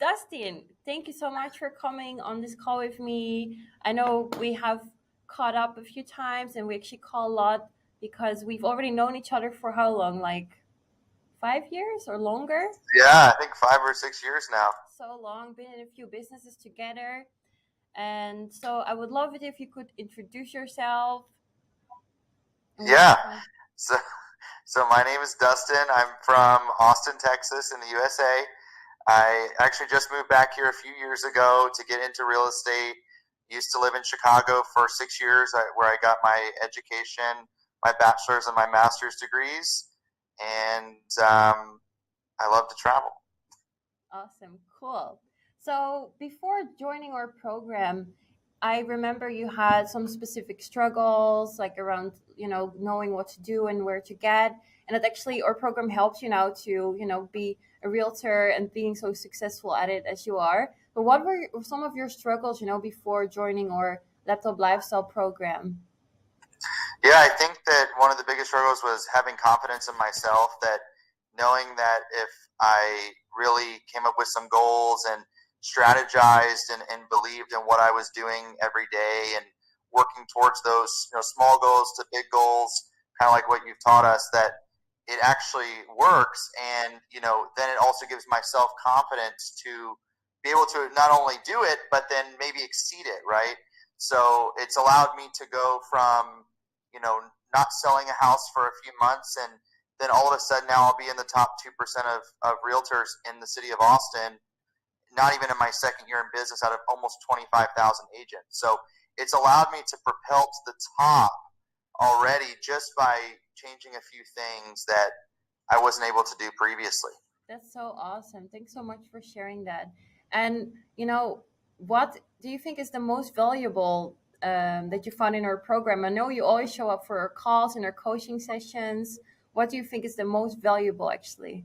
Dustin, thank you so much for coming on this call with me. I know we have caught up a few times and we actually call a lot because we've already known each other for how long? Like 5 years or longer? Yeah, I think 5 or 6 years now. So long, been in a few businesses together. And so I would love it if you could introduce yourself and what you Yeah. find. So, so my name is Dustin. I'm from Austin, Texas, in the USA. I actually just moved back here a few years ago to get into real estate. Used to live in Chicago for 6 years, where I got my education, my bachelor's and my master's degrees, and I love to travel. Awesome, cool. So before joining our program, I remember you had some specific struggles, like around, knowing what to do and where to get. And that actually our program helps you now to, be a realtor and being so successful at it as you are. But what were some of your struggles, before joining our laptop lifestyle program? Yeah, I think that one of the biggest struggles was having confidence in myself, that knowing that if I really came up with some goals and strategized and believed in what I was doing every day and working towards those small goals to big goals, kind of like what you've taught us, that it actually works. And then it also gives myself confidence to be able to not only do it but then maybe exceed it, right? So it's allowed me to go from you know, not selling a house for a few months, and then all of a sudden now I'll be in the top 2% of realtors in the city of Austin, not even in my second year in business, out of almost 25,000 agents. So it's allowed me to propel to the top already just by changing a few things that I wasn't able to do previously. That's so awesome. Thanks so much for sharing that. And, what do you think is the most valuable that you found in our program? I know you always show up for our calls and our coaching sessions. What do you think is the most valuable, actually?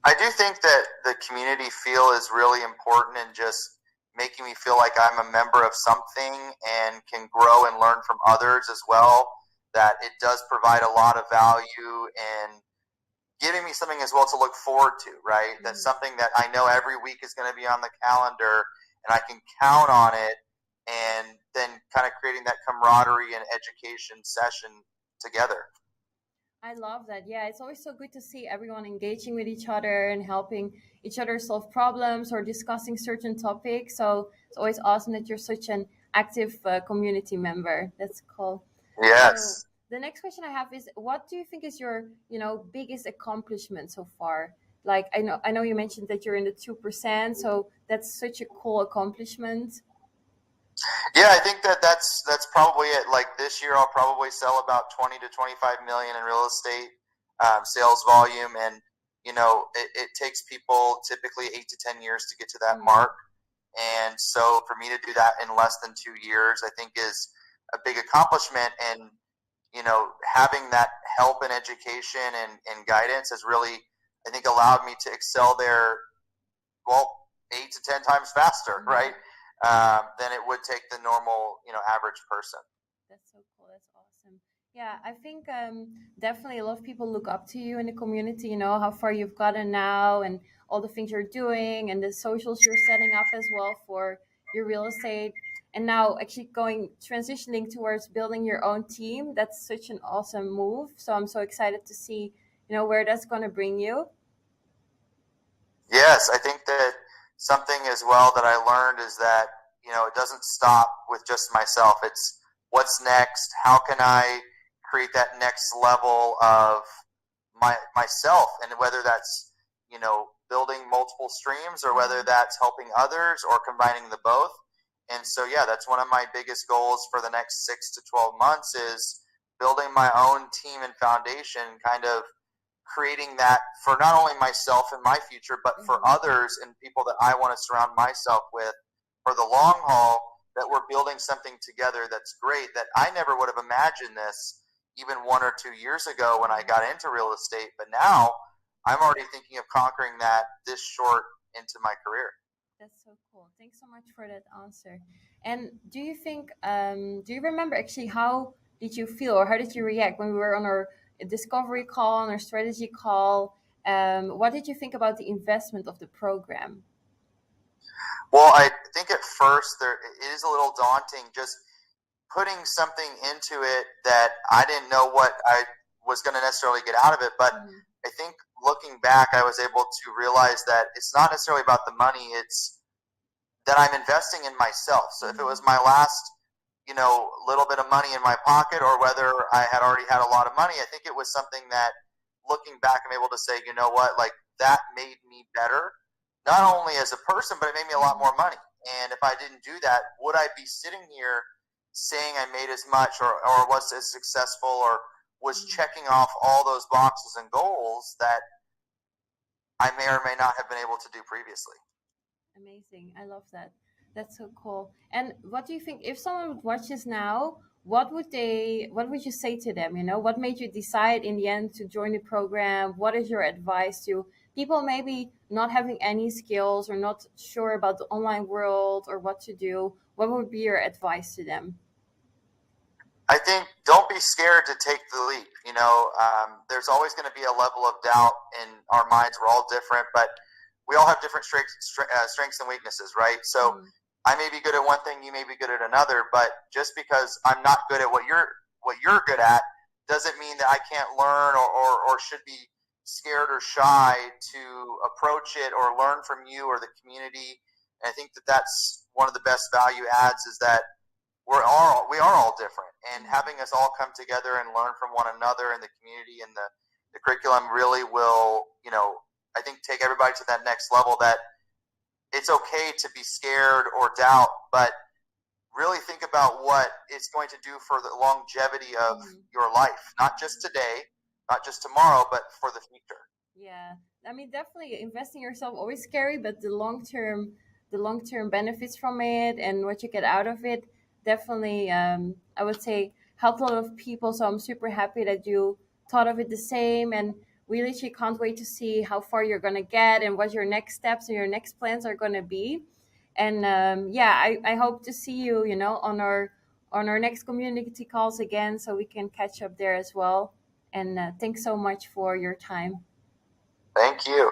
I do think that the community feel is really important in just making me feel like I'm a member of something and can grow and learn from others as well. That it does provide a lot of value in giving me something as well to look forward to, right? That's something that I know every week is going to be on the calendar and I can count on it, and then kind of creating that camaraderie and education session together. I love that. Yeah, it's always so good to see everyone engaging with each other and helping each other solve problems or discussing certain topics. So it's always awesome that you're such an active community member. That's cool. So Yes. the next question I have is, what do you think is your, biggest accomplishment so far? Like I know you mentioned that you're in the 2%, so that's such a cool accomplishment. Yeah, I think that that's probably it. Like this year, I'll probably sell about 20 to 25 million in real estate sales volume, and it takes people typically 8 to 10 years to get to that Mm, mark. And so, for me to do that in less than 2 years, I think is a big accomplishment. And having that help and education and guidance has really, I think, allowed me to excel there, well, 8 to 10 times faster, mm. right? Than it would take the normal, average person. That's so cool. That's awesome. Yeah, I think definitely a lot of people look up to you in the community, how far you've gotten now and all the things you're doing and the socials you're setting up as well for your real estate. And now actually transitioning towards building your own team. That's such an awesome move. So I'm so excited to see, where that's going to bring you. Yes, I think that something as well that I learned is that, it doesn't stop with just myself. It's what's next? How can I create that next level of myself? And whether that's, building multiple streams or whether Mhm. that's helping others or combining the both. And so, yeah, that's one of my biggest goals for the next 6 to 12 months is building my own team and foundation, kind of creating that for not only myself and my future, but for Mhm. others and people that I want to surround myself with for the long haul, that we're building something together that's great, that I never would have imagined this even 1 or 2 years ago when I Mhm. got into real estate. But now I'm already thinking of conquering that this short into my career. That's so cool. Thanks so much for that answer. And do you remember actually how did you feel or how did you react when we were on our discovery call, on our strategy call? What did you think about the investment of the program? Well, I think at first there it is a little daunting just putting something into it that I didn't know what I was going to necessarily get out of it. But Mm-hmm. I think looking back, I was able to realize that it's not necessarily about the money. It's that I'm investing in myself. So if it Mm-hmm. was my last, little bit of money in my pocket, or whether I had already had a lot of money, I think it was something that looking back, I'm able to say, you know what, like that made me better, not only as a person, but it made me a lot Mm-hmm. more money. And if I didn't do that, would I be sitting here saying I made as much, or was as successful, or was Mm-hmm. checking off all those boxes and goals that I may or may not have been able to do previously? Amazing. I love that. That's so cool. And what do you think if someone would watch this now, what would you say to them? What made you decide in the end to join the program? What is your advice to people maybe not having any skills or not sure about the online world or what to do? What would be your advice to them? I think don't be scared to take the leap. There's always going to be a level of doubt in our minds. We're all different, but we all have different strengths and weaknesses, right? So Mm-hmm. I may be good at one thing, you may be good at another, but just because I'm not good at what you're good at doesn't mean that I can't learn, or should be scared or shy to approach it or learn from you or the community. And I think that that's one of the best value adds, is that we are all different, and having us all come together and learn from one another in the community and the curriculum really will, I think, take everybody to that next level, that it's okay to be scared or doubt, but really think about what it's going to do for the longevity of Mm-hmm. your life, not just today, not just tomorrow, but for the future. Yeah, I mean, definitely investing in yourself always scary, but the long term benefits from it and what you get out of it definitely, I would say, helped a lot of people. So I'm super happy that you thought of it the same, and we literally can't wait to see how far you're gonna get and what your next steps and your next plans are gonna be. And yeah, I hope to see you, on our next community calls again, so we can catch up there as well. And thanks so much for your time. Thank you.